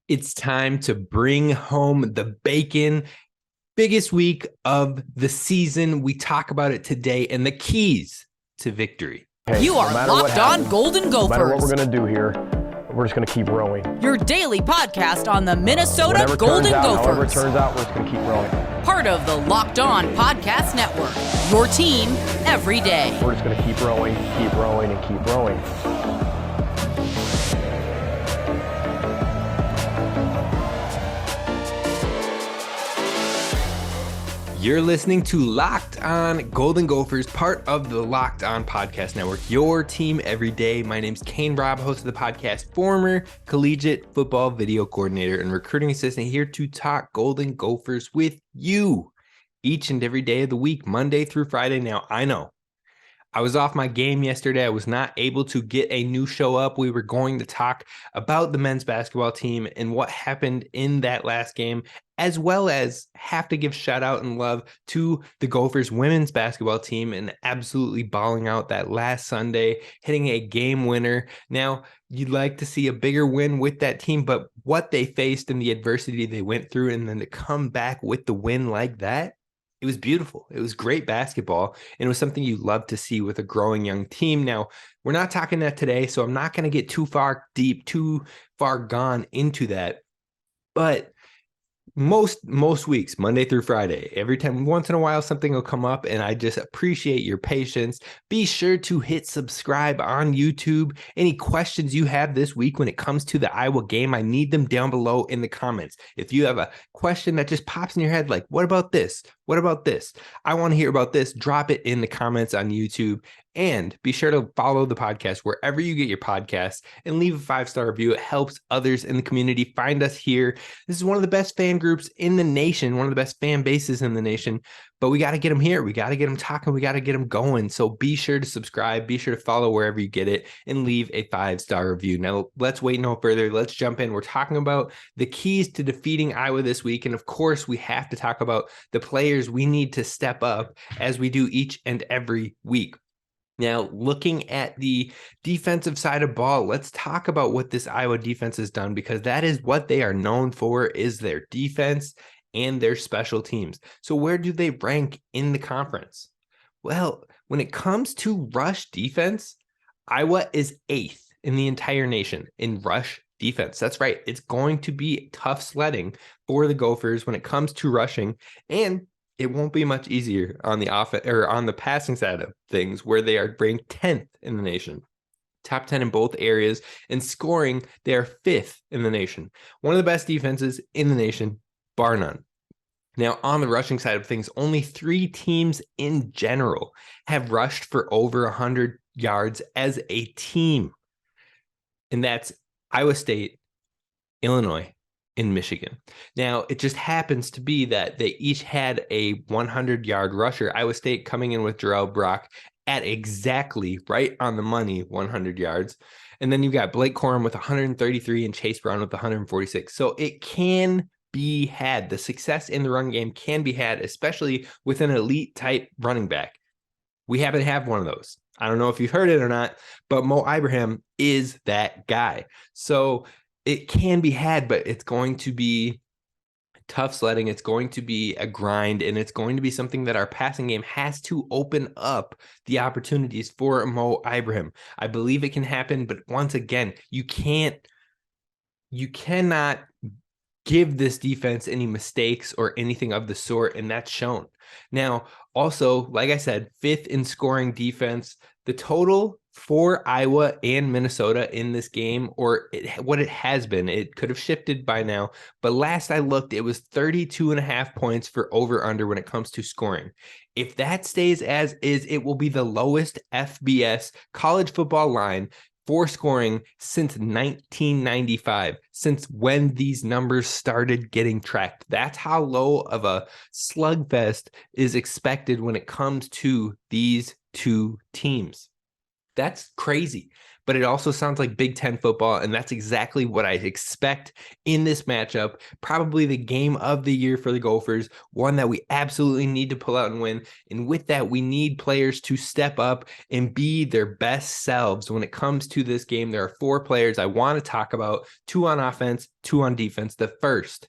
It's time to bring home the bacon. Biggest week of the season. We talk about it today and the keys to victory. You are Locked On Golden Gophers. No matter what we're going to do here, we're just going to keep rowing. Your daily podcast on the Minnesota Golden Gophers. However it turns out, we're just going to keep rowing. Part of the Locked On Podcast Network. Your team every day. We're just going to keep rowing, and keep rowing. You're listening to Locked On Golden Gophers, part of the Locked On Podcast Network, your team every day. My name's Kane Rob, host of the podcast, former collegiate football video coordinator and recruiting assistant, here to talk Golden Gophers with you each and every day of the week, Monday through Friday. Now, I know I was off my game yesterday. I was not able to get a new show up. We were going to talk about the men's basketball team and what happened in that last game, as well as have to give shout out and love to the Gophers women's basketball team and absolutely balling out that last Sunday, hitting a game winner. Now, you'd like to see a bigger win with that team, but what they faced and the adversity they went through, and then to come back with the win like that, it was beautiful. It was great basketball, and it was something you love to see with a growing young team. Now, we're not talking that today, so I'm not going to get too far gone into that, but most weeks, Monday through Friday, every time, once in a while, something will come up, and I just appreciate your patience. Be sure to hit subscribe on YouTube. Any questions you have this week when it comes to the Iowa game, I need them down below in the comments. If you have a question that just pops in your head, like, what about this? What about this? I want to hear about this. Drop it in the comments on YouTube. And be sure to follow the podcast wherever you get your podcasts and leave a 5-star review. It helps others in the community find us here. This is one of the best fan groups in the nation, one of the best fan bases in the nation, but we got to get them here. We got to get them talking. We got to get them going. So be sure to subscribe, be sure to follow wherever you get it, and leave a 5-star review. Now, let's wait no further. Let's jump in. We're talking about the keys to defeating Iowa this week. And of course, we have to talk about the players we need to step up, as we do each and every week. Now, looking at the defensive side of ball, let's talk about what this Iowa defense has done, because that is what they are known for, is their defense and their special teams. So where do they rank in the conference? Well, when it comes to rush defense, Iowa is 8th in the entire nation in rush defense. That's right. It's going to be tough sledding for the Gophers when it comes to rushing, and it won't be much easier on the offense or on the passing side of things, where they are ranked 10th in the nation, top 10 in both areas, and scoring, they are 5th in the nation. One of the best defenses in the nation, bar none. Now, on the rushing side of things, only 3 teams in general have rushed for over 100 yards as a team, and that's Iowa State, Illinois, in Michigan. Now, it just happens to be that they each had a 100-yard rusher. Iowa State coming in with Jarrell Brock at exactly right on the money, 100 yards. And then you've got Blake Corum with 133 and Chase Brown with 146. So it can be had. The success in the run game can be had, especially with an elite type running back. We happen to have one of those. I don't know if you've heard it or not, but Mo Ibrahim is that guy. So it can be had, but it's going to be tough sledding. It's going to be a grind, and it's going to be something that our passing game has to open up the opportunities for Mo Ibrahim. I believe it can happen, but once again, you cannot give this defense any mistakes or anything of the sort, and that's shown. Now, also, like I said, 5th in scoring defense. The total for Iowa and Minnesota in this game, or what it has been, it could have shifted by now, but last I looked, it was 32.5 points for over-under when it comes to scoring. If that stays as is, it will be the lowest FBS college football line for scoring since 1995, since when these numbers started getting tracked. That's how low of a slugfest is expected when it comes to these two teams. That's crazy. but it also sounds like Big Ten football, and that's exactly what I expect in this matchup. Probably the game of the year for the Gophers, one that we absolutely need to pull out and win. And with that, we need players to step up and be their best selves when it comes to this game. There are 4 players I want to talk about, 2 on offense, 2 on defense. The first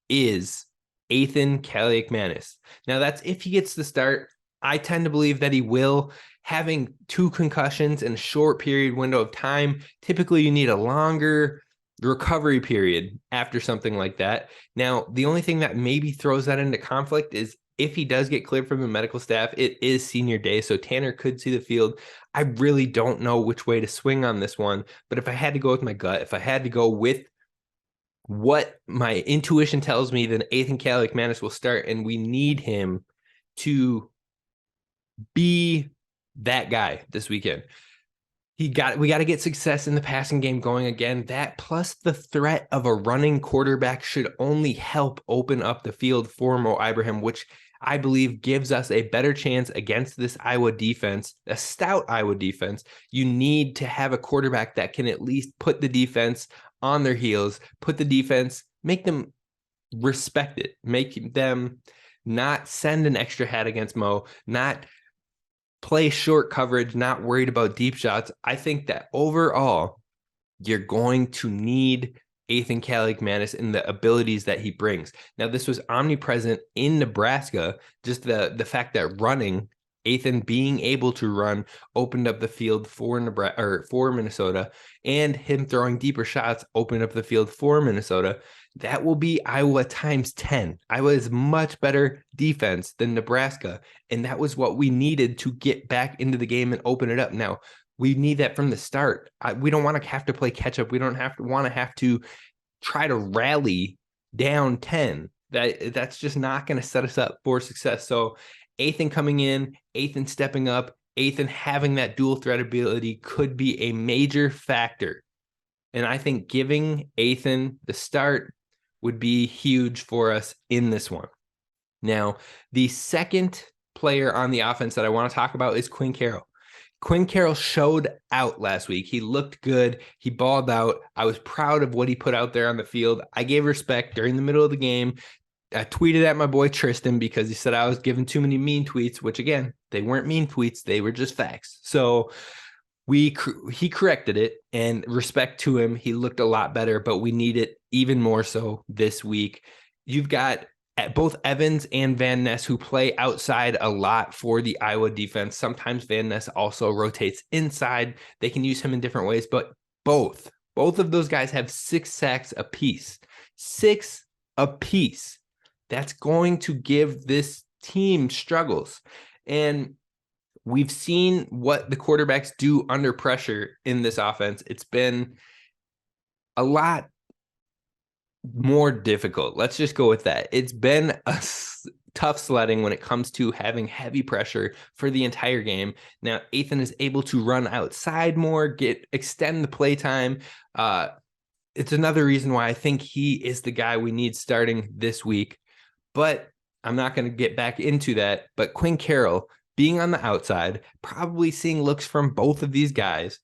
is Ethan Kaliakmanis. Now, that's if he gets the start. I tend to believe that he will. Having 2 concussions in a short period window of time, typically you need a longer recovery period after something like that. Now, the only thing that maybe throws that into conflict is if he does get cleared from the medical staff, it is senior day, so Tanner could see the field. I really don't know which way to swing on this one, but if I had to go with my gut, if I had to go with what my intuition tells me, then Ethan Kaliakmanis will start, and we need him to be that guy this weekend. We got to get success in the passing game going again. That plus the threat of a running quarterback should only help open up the field for Mo Ibrahim, which I believe gives us a better chance against this Iowa defense, a stout Iowa defense. You need to have a quarterback that can at least put the defense on their heels, put the defense, make them respect it, make them not send an extra hat against Mo, not play short coverage, not worried about deep shots. I think that overall, you're going to need Ethan Kaliakmanis and the abilities that he brings. Now, this was omnipresent in Nebraska, just the fact that running, Ethan being able to run opened up the field for Nebraska or for Minnesota, and him throwing deeper shots opened up the field for Minnesota. That will be Iowa times 10. Iowa is much better defense than Nebraska, and that was what we needed to get back into the game and open it up. Now, we need that from the start. We don't want to have to play catch up. We don't have to try to rally down 10. That's just not going to set us up for success. So Ethan coming in, Ethan stepping up, Ethan having that dual threat ability could be a major factor. And I think giving Ethan the start would be huge for us in this one. Now, the second player on the offense that I want to talk about is Quinn Carroll. Quinn Carroll showed out last week. He looked good. He balled out. I was proud of what he put out there on the field. I gave respect during the middle of the game. I tweeted at my boy Tristan because he said I was giving too many mean tweets, which again, they weren't mean tweets. They were just facts. So he corrected it, and respect to him. He looked a lot better, but we need it even more so this week. You've got both Evans and Van Ness who play outside a lot for the Iowa defense. Sometimes Van Ness also rotates inside. They can use him in different ways, but both of those guys have 6 sacks apiece. 6 apiece. That's going to give this team struggles. And we've seen what the quarterbacks do under pressure in this offense. It's been a lot more difficult. Let's just go with that. It's been a tough sledding when it comes to having heavy pressure for the entire game. Now, Ethan is able to run outside more, extend the play time. It's another reason why I think he is the guy we need starting this week. But I'm not going to get back into that. But Quinn Carroll, being on the outside, probably seeing looks from both of these guys,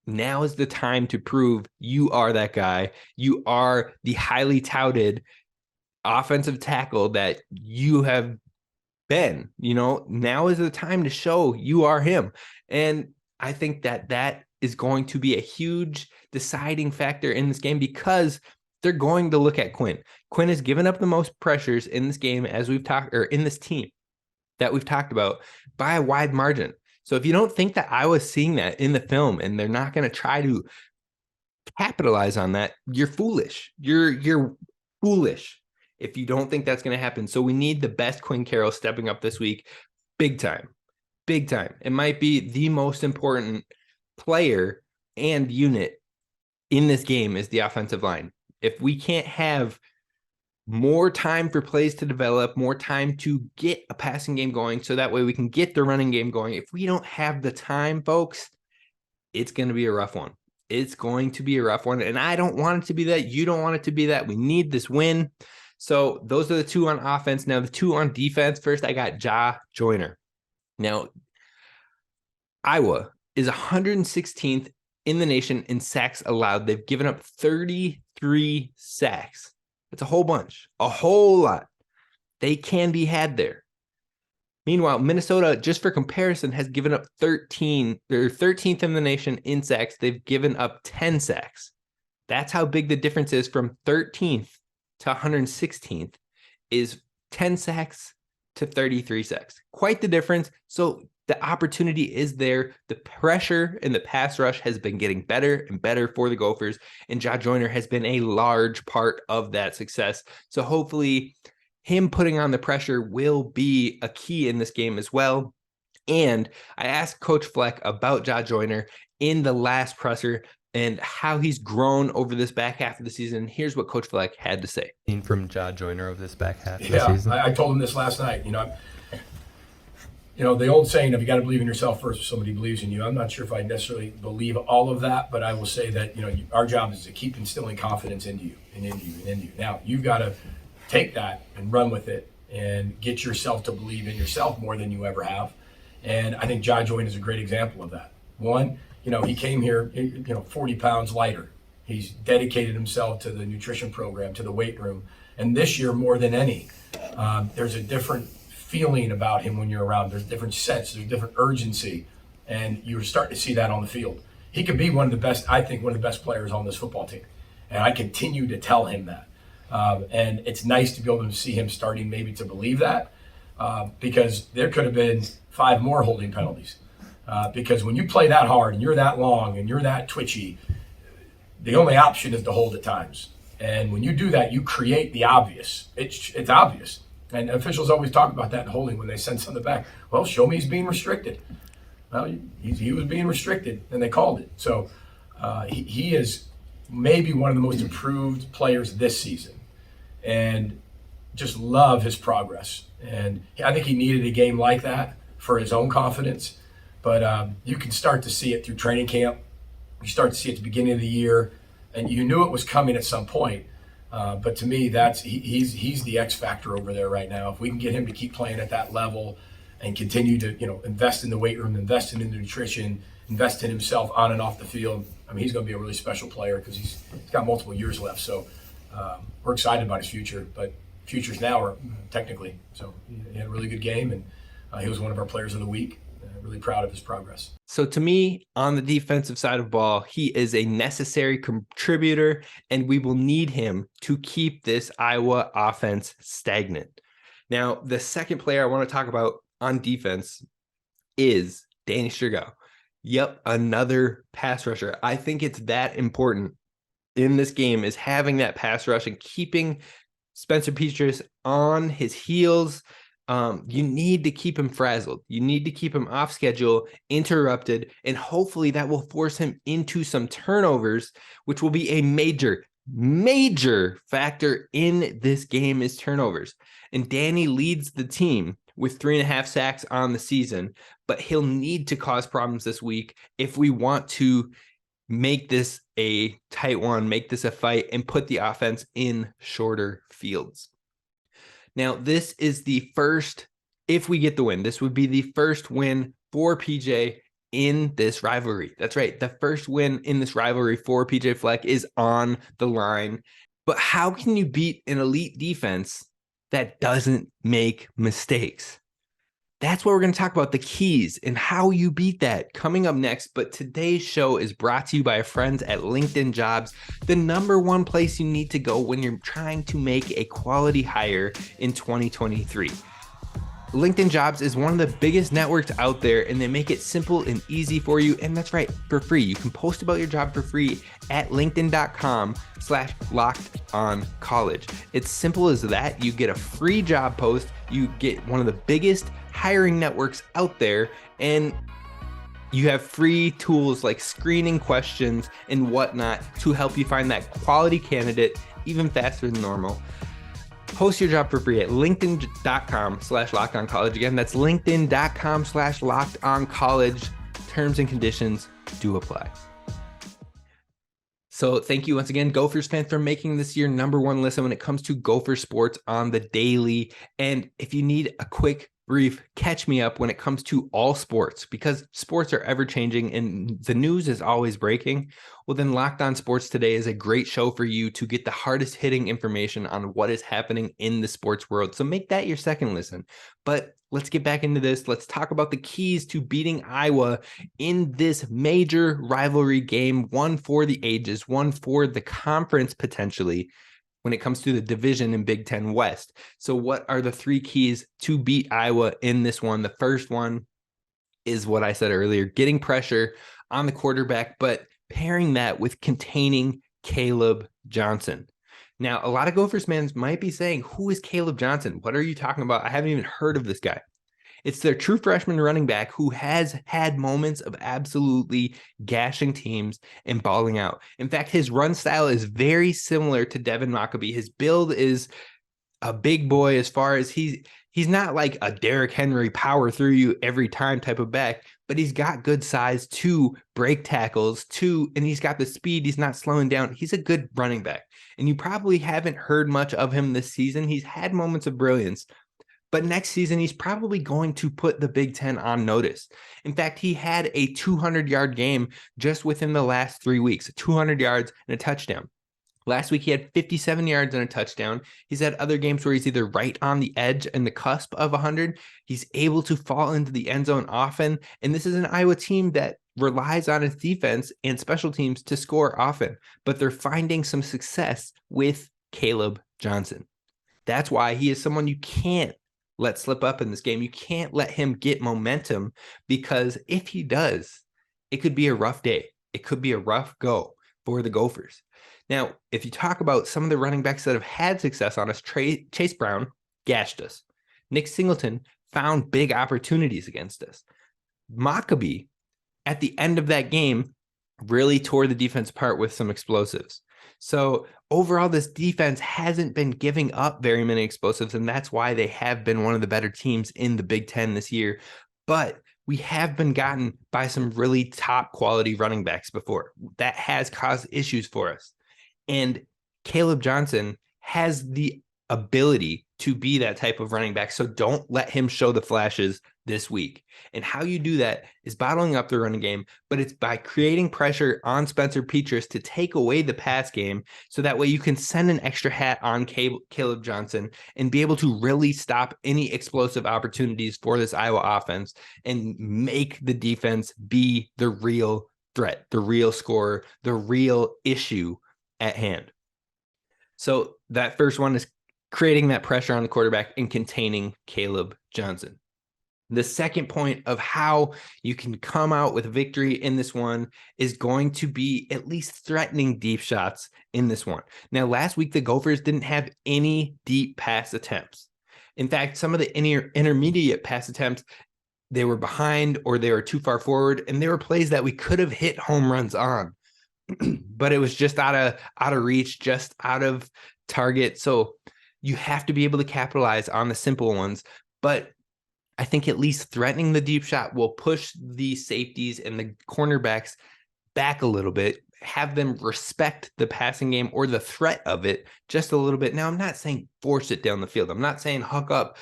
now is the time to prove you are that guy. You are the highly touted offensive tackle that you have been. Now is the time to show you are him. And I think that is going to be a huge deciding factor in this game because they're going to look at Quinn. Quinn has given up the most pressures in this game, as we've talked, or in this team that we've talked about, by a wide margin. So if you don't think that Iowa's seeing that in the film and they're not going to try to capitalize on that, you're foolish. You're foolish if you don't think that's going to happen. So we need the best Quinn Carroll stepping up this week. Big time. Big time. It might be the most important player and unit in this game is the offensive line. If we can't have more time for plays to develop, more time to get a passing game going, so that way we can get the running game going. If we don't have the time, folks, it's going to be a rough one. It's going to be a rough one. And I don't want it to be that. You don't want it to be that. We need this win. So those are the 2 on offense. Now the 2 on defense. First, I got Ja Joyner. Now, Iowa is 116th in the nation in sacks allowed. They've given up 33 sacks. That's a whole bunch, a whole lot. They can be had there. Meanwhile, Minnesota, just for comparison, has given up 13. They're 13th in the nation in sacks. They've given up 10 sacks. That's how big the difference is from 13th to 116th, is 10 sacks to 33 sacks. Quite the difference. So the opportunity is there. The pressure in the pass rush has been getting better and better for the Gophers, and Ja Joyner has been a large part of that success. So hopefully him putting on the pressure will be a key in this game as well. And I asked Coach Fleck about Ja Joyner in the last presser and how he's grown over this back half of the season. Here's what Coach Fleck had to say. From Ja Joyner of this back half of the season. I told him this last night. The old saying of you got to believe in yourself first if somebody believes in you. I'm not sure if I necessarily believe all of that, but I will say that, our job is to keep instilling confidence into you and into you and into you. Now, you've got to take that and run with it and get yourself to believe in yourself more than you ever have. And I think Ja Joyner is a great example of that. One, he came here, 40 pounds lighter. He's dedicated himself to the nutrition program, to the weight room. And this year, more than any, there's a different feeling about him when you're around. There's a different sense, there's a different urgency. And you're starting to see that on the field. He could be one of the best players on this football team. And I continue to tell him that. And it's nice to be able to see him starting maybe to believe that, because there could have been 5 more holding penalties. Because when you play that hard and you're that long and you're that twitchy, the only option is to hold at times. And when you do that, you create the obvious. It's obvious. And officials always talk about that in holding when they send something back. Well, show me he's being restricted. Well, he was being restricted, and they called it. So he is maybe one of the most improved players this season. And just love his progress. And I think he needed a game like that for his own confidence. But you can start to see it through training camp. You start to see it at the beginning of the year. And you knew it was coming at some point. But to me, he's the X factor over there right now. If we can get him to keep playing at that level and continue to invest in the weight room, invest in the nutrition, invest in himself on and off the field, he's going to be a really special player because he's got multiple years left. So we're excited about his future, but futures now are technically. So he had a really good game, and he was one of our players of the week. Really proud of his progress. So to me, on the defensive side of the ball, he is a necessary contributor, and we will need him to keep this Iowa offense stagnant. Now, the second player I want to talk about on defense is Danny Sturgow. Yep, another pass rusher. I think it's that important in this game is having that pass rush and keeping Spencer Petras on his heels. You need to keep him frazzled. You need to keep him off schedule, interrupted, and hopefully that will force him into some turnovers, which will be a major factor in this game is turnovers. And Danny leads the team with 3.5 sacks on the season, but he'll need to cause problems this week if we want to make this a tight one, make this a fight, and put the offense in shorter fields. Now, this is the first, if we get the win, this would be the first win for PJ in this rivalry. That's right. The first win in this rivalry for PJ Fleck is on the line. But how can you beat an elite defense that doesn't make mistakes? That's what we're going to talk about, the keys and how you beat that, coming up next. But today's show is brought to you by our friends at LinkedIn Jobs, the #1 place you need to go when you're trying to make a quality hire in 2023. LinkedIn Jobs is one of the biggest networks out there, and they make it simple and easy for you. And that's right, for free. You can post about your job for free at linkedin.com/lockedoncollege. It's simple as that. You get a free job post. You get one of the biggest hiring networks out there, and you have free tools like screening questions and whatnot to help you find that quality candidate even faster than normal. Post your job for free at linkedin.com/lockedoncollege. Again, that's linkedin.com/lockedoncollege. Terms and conditions do apply. So thank you once again, Gophers fans, for making this your #1 listen when it comes to Gopher sports on the daily. And if you need a quick brief catch me up when it comes to all sports, because sports are ever changing and the news is always breaking. Well, then Locked On Sports Today is a great show for you to get the hardest hitting information on what is happening in the sports world. So make that your second listen. But let's get back into this. Let's talk about the keys to beating Iowa in this major rivalry game, one for the ages, one for the conference potentially, when it comes to the division in Big Ten West. So what are the three keys to beat Iowa in this one? The first one is what I said earlier, getting pressure on the quarterback, but pairing that with containing Caleb Johnson. Now, a lot of Gophers fans might be saying, who is Caleb Johnson? What are you talking about? I haven't even heard of this guy. It's their true freshman running back who has had moments of absolutely gashing teams and balling out. In fact, his run style is very similar to Devin Mockabee. His build is a big boy as far as he's not like a Derrick Henry power through you every time type of back, but he's got good size to break tackles and he's got the speed. He's not slowing down. He's a good running back. And you probably haven't heard much of him this season. He's had moments of brilliance. But next season, he's probably going to put the Big Ten on notice. In fact, he had a 200-yard game just within the last 3 weeks, 200 yards and a touchdown. Last week, he had 57 yards and a touchdown. He's had other games where he's either right on the edge and the cusp of 100. He's able to fall into the end zone often. And this is an Iowa team that relies on its defense and special teams to score often. But they're finding some success with Caleb Johnson. That's why he is someone you can't let slip up in this game. You can't let him get momentum, because if he does, it could be a rough day. It could be a rough go for the Gophers. Now, if you talk about some of the running backs that have had success on us, Chase Brown gashed us. Nick Singleton found big opportunities against us. Mockabee, at the end of that game, really tore the defense apart with some explosives. So overall, this defense hasn't been giving up very many explosives, and that's why they have been one of the better teams in the Big Ten this year. But we have been gotten by some really top quality running backs before. That has caused issues for us. And Caleb Johnson has the ability to be that type of running back. So don't let him show the flashes this week. And how you do that is bottling up the running game, but it's by creating pressure on Spencer Petras to take away the pass game. So that way you can send an extra hat on Caleb Johnson and be able to really stop any explosive opportunities for this Iowa offense and make the defense be the real threat, the real scorer, the real issue at hand. So that first one is creating that pressure on the quarterback and containing Caleb Johnson. The second point of how you can come out with a victory in this one is going to be at least threatening deep shots in this one. Now, last week, the Gophers didn't have any deep pass attempts. In fact, some of the intermediate pass attempts, they were behind or they were too far forward, and there were plays that we could have hit home runs on. But it was just out of reach, just out of target. So you have to be able to capitalize on the simple ones. But I think at least threatening the deep shot will push the safeties and the cornerbacks back a little bit, have them respect the passing game or the threat of it just a little bit. Now, I'm not saying force it down the field. I'm not saying huck up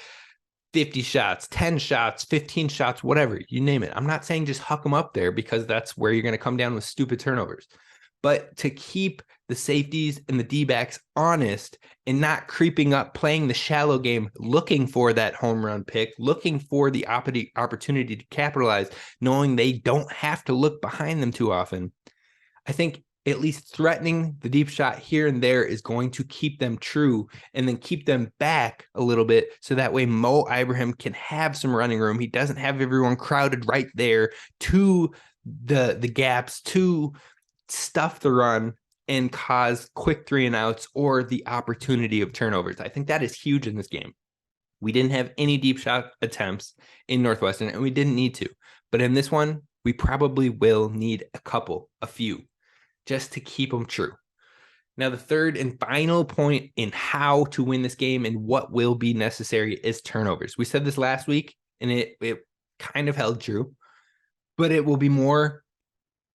50 shots, 10 shots, 15 shots, whatever, you name it. I'm not saying just huck them up there, because that's where you're going to come down with stupid turnovers. But to keep the safeties and the D-backs honest and not creeping up, playing the shallow game, looking for that home run pick, looking for the opportunity to capitalize, knowing they don't have to look behind them too often. I think at least threatening the deep shot here and there is going to keep them true and then keep them back a little bit. So that way Mo Ibrahim can have some running room. He doesn't have everyone crowded right there to the gaps, to stuff the run and cause quick 3-and-outs or the opportunity of turnovers. I think that is huge in this game. We didn't have any deep shot attempts in Northwestern, and we didn't need to. But in this one, we probably will need a few, just to keep them true. Now, the third and final point in how to win this game and what will be necessary is turnovers. We said this last week, and it kind of held true, but it will be more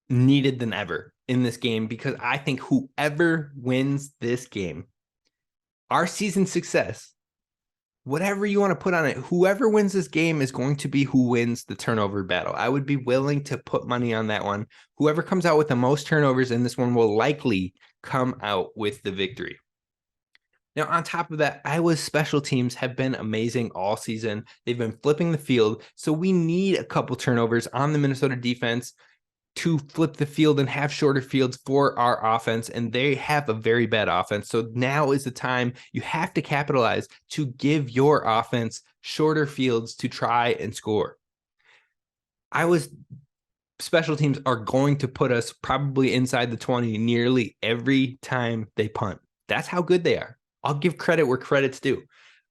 needed than ever in this game, because I think whoever wins this game, our season success whatever you want to put on it, whoever wins this game is going to be who wins the turnover battle. I would be willing to put money on that one. Whoever comes out with the most turnovers in this one will likely come out with the victory. Now, on top of that, Iowa's special teams have been amazing all season. They've been flipping the field, so we need a couple turnovers on the Minnesota defense to flip the field and have shorter fields for our offense, and they have a very bad offense. So now is the time you have to capitalize to give your offense shorter fields to try and score. Iowa's special teams are going to put us probably inside the 20 nearly every time they punt. That's how good they are. I'll give credit where credit's due.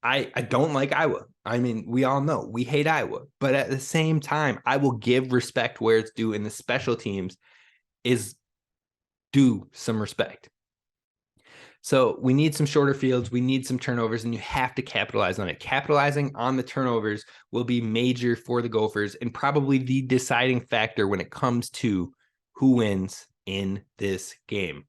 I don't like Iowa. I mean, we all know we hate Iowa, but at the same time, I will give respect where it's due, and the special teams is due some respect. So we need some shorter fields. We need some turnovers, and you have to capitalize on it. Capitalizing on the turnovers will be major for the Gophers and probably the deciding factor when it comes to who wins in this game.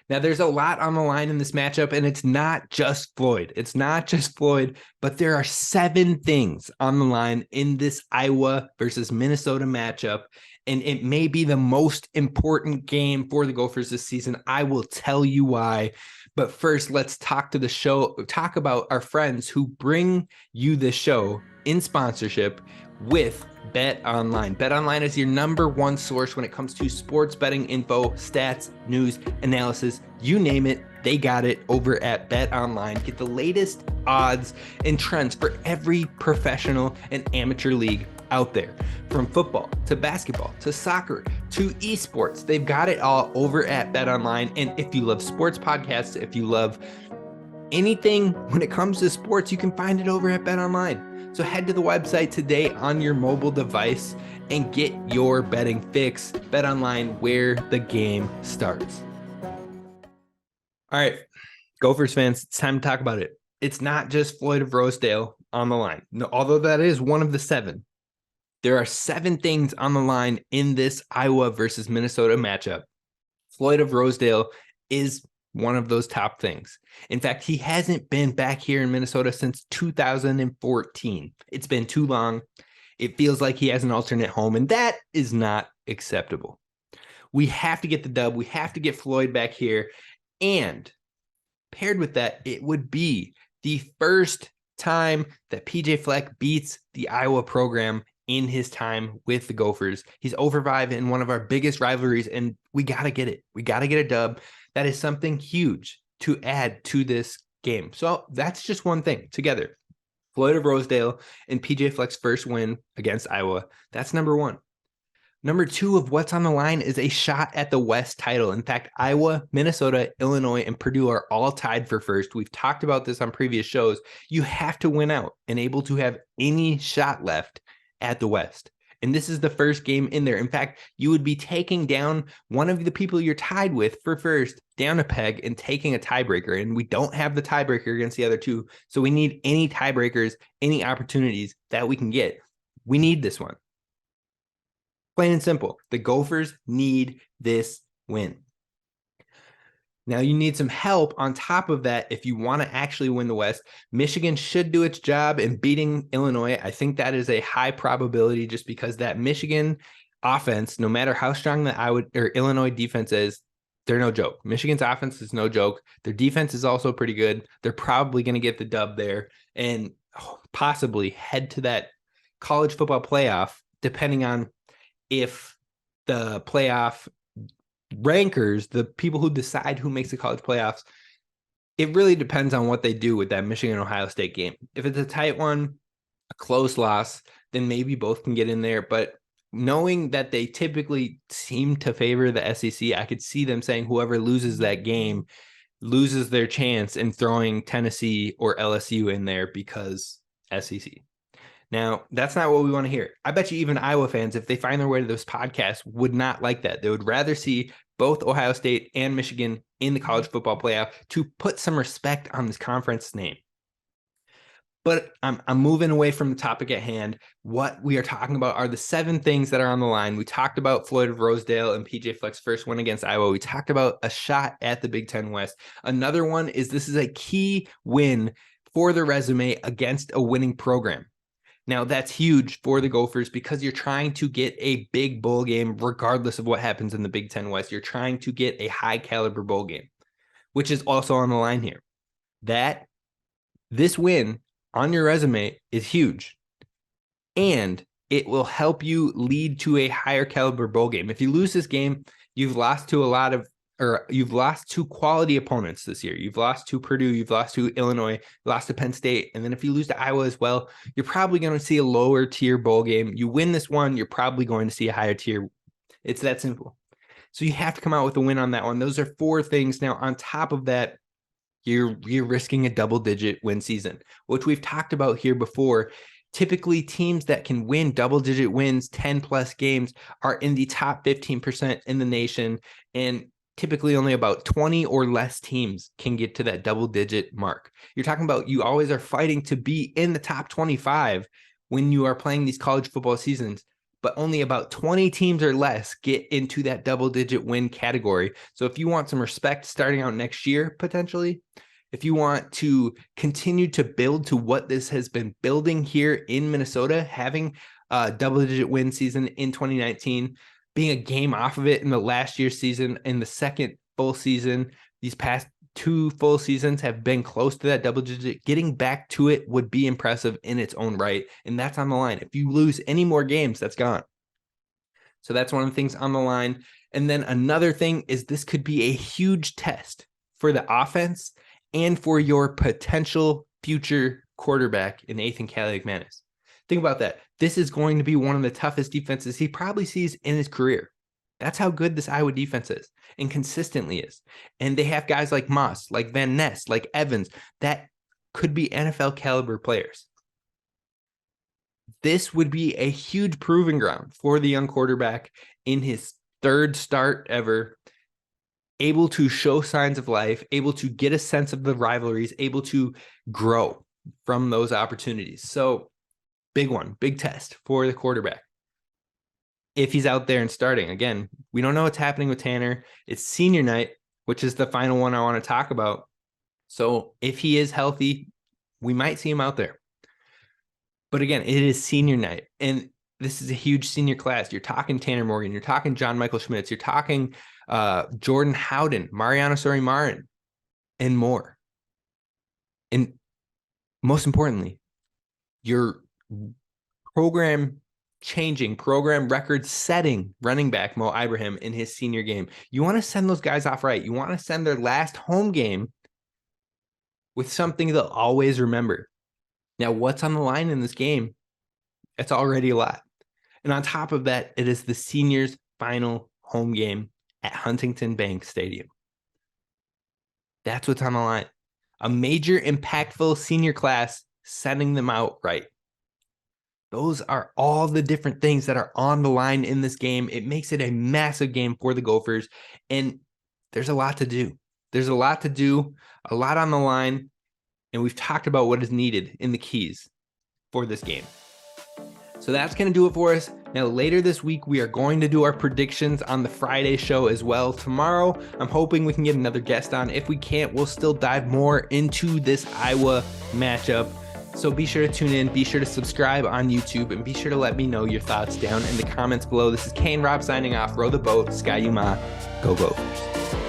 Now, there's a lot on the line in this matchup, and it's not just Floyd. It's not just Floyd, but there are 7 things on the line in this Iowa versus Minnesota matchup, and it may be the most important game for the Gophers this season. I will tell you why. But first, let's talk about our friends who bring you this show in sponsorship with BetOnline. BetOnline is your number one source when it comes to sports betting info, stats, news, analysis, you name it, they got it over at BetOnline. Get the latest odds and trends for every professional and amateur league out there. From football to basketball to soccer to esports, they've got it all over at BetOnline. And if you love sports podcasts, if you love anything when it comes to sports, you can find it over at BetOnline. So head to the website today on your mobile device and get your betting fix. BetOnline, where the game starts. All right, Gophers fans, it's time to talk about it. It's not just Floyd of Rosedale on the line. No, although that is one of the 7. There are 7 things on the line in this Iowa versus Minnesota matchup. Floyd of Rosedale is one of those top things. In fact, he hasn't been back here in Minnesota since 2014. It's been too long. It feels like he has an alternate home, and that is not acceptable. We have to get the dub. We have to get Floyd back here. And paired with that, it would be the first time that PJ Fleck beats the Iowa program in his time with the Gophers. He's over 5 in one of our biggest rivalries, and we got to get it. We got to get a dub. That is something huge to add to this game. So that's just one thing together. Floyd of Rosedale and PJ Fleck's first win against Iowa. That's number 1. Number 2 of what's on the line is a shot at the West title. In fact, Iowa, Minnesota, Illinois, and Purdue are all tied for first. We've talked about this on previous shows. You have to win out and able to have any shot left at the West. And this is the first game in there. In fact, you would be taking down one of the people you're tied with for first down a peg and taking a tiebreaker. And we don't have the tiebreaker against the other 2. So we need any tiebreakers, any opportunities that we can get. We need this one. Plain and simple. The Gophers need this win. Now you need some help on top of that if you want to actually win the West. Michigan should do its job in beating Illinois. I think that is a high probability just because that Michigan offense, no matter how strong the Illinois defense is, they're no joke. Michigan's offense is no joke. Their defense is also pretty good. They're probably going to get the dub there and possibly head to that college football playoff, depending on if the playoff rankers, the people who decide who makes the college playoffs, it really depends on what they do with that Michigan-Ohio State game. If it's a tight one, a close loss, then maybe both can get in there. But knowing that they typically seem to favor the SEC, I could see them saying whoever loses that game loses their chance in throwing Tennessee or LSU in there because SEC. Now, that's not what we want to hear. I bet you even Iowa fans, if they find their way to this podcast, would not like that. They would rather see both Ohio State and Michigan in the college football playoff to put some respect on this conference name. But I'm moving away from the topic at hand. What we are talking about are the 7 things that are on the line. We talked about Floyd of Rosedale and PJ Fleck's first win against Iowa. We talked about a shot at the Big Ten West. Another one is this is a key win for the resume against a winning program. Now, that's huge for the Gophers because you're trying to get a big bowl game regardless of what happens in the Big Ten West. You're trying to get a high-caliber bowl game, which is also on the line here. This win on your resume is huge, and it will help you lead to a higher-caliber bowl game. If you lose this game, you've lost to quality opponents this year. You've lost to Purdue, you've lost to Illinois, lost to Penn State, and then if you lose to Iowa as well, you're probably going to see a lower tier bowl game. You win this one, you're probably going to see a higher tier. It's that simple. So you have to come out with a win on that one. Those are 4 things. Now, on top of that, you're risking a double-digit win season, which we've talked about here before. Typically, teams that can win double-digit wins, 10-plus games, are in the top 15% in the nation, and typically only about 20 or less teams can get to that double-digit mark. You're talking about you always are fighting to be in the top 25 when you are playing these college football seasons, but only about 20 teams or less get into that double-digit win category. So if you want some respect starting out next year, potentially, if you want to continue to build to what this has been building here in Minnesota, having a double-digit win season in 2019, being a game off of it in the last year's season, in the second full season, these past 2 full seasons have been close to that double-digit. Getting back to it would be impressive in its own right, and that's on the line. If you lose any more games, that's gone. So that's one of the things on the line. And then another thing is this could be a huge test for the offense and for your potential future quarterback in Ethan Kaliak-Manis. Think about that. This is going to be one of the toughest defenses he probably sees in his career. That's how good this Iowa defense is and consistently is. And they have guys like Moss, like Van Ness, like Evans, that could be NFL caliber players. This would be a huge proving ground for the young quarterback in his 3rd start ever, able to show signs of life, able to get a sense of the rivalries, able to grow from those opportunities. So big one, big test for the quarterback. If he's out there and starting, again, we don't know what's happening with Tanner. It's senior night, which is the final one I want to talk about. So if he is healthy, we might see him out there. But again, it is senior night, and this is a huge senior class. You're talking Tanner Morgan, you're talking John Michael Schmitz, you're talking Jordan Howden, Mariano Sori-Marin, and more. And most importantly, your program-changing, program record-setting running back Mo Ibrahim in his senior game. You want to send those guys off right. You want to send their last home game with something they'll always remember. Now, what's on the line in this game? It's already a lot. And on top of that, it is the seniors' final home game at Huntington Bank Stadium. That's what's on the line. A major, impactful senior class sending them out right. Those are all the different things that are on the line in this game. It makes it a massive game for the Gophers, and there's a lot to do. There's a lot to do, a lot on the line, and we've talked about what is needed in the keys for this game. So that's going to do it for us. Now, later this week, we are going to do our predictions on the Friday show as well. Tomorrow, I'm hoping we can get another guest on. If we can't, we'll still dive more into this Iowa matchup. So be sure to tune in, be sure to subscribe on YouTube, and be sure to let me know your thoughts down in the comments below. This is Kane Rob signing off. Row the boat, Sky Yuma, go Gophers.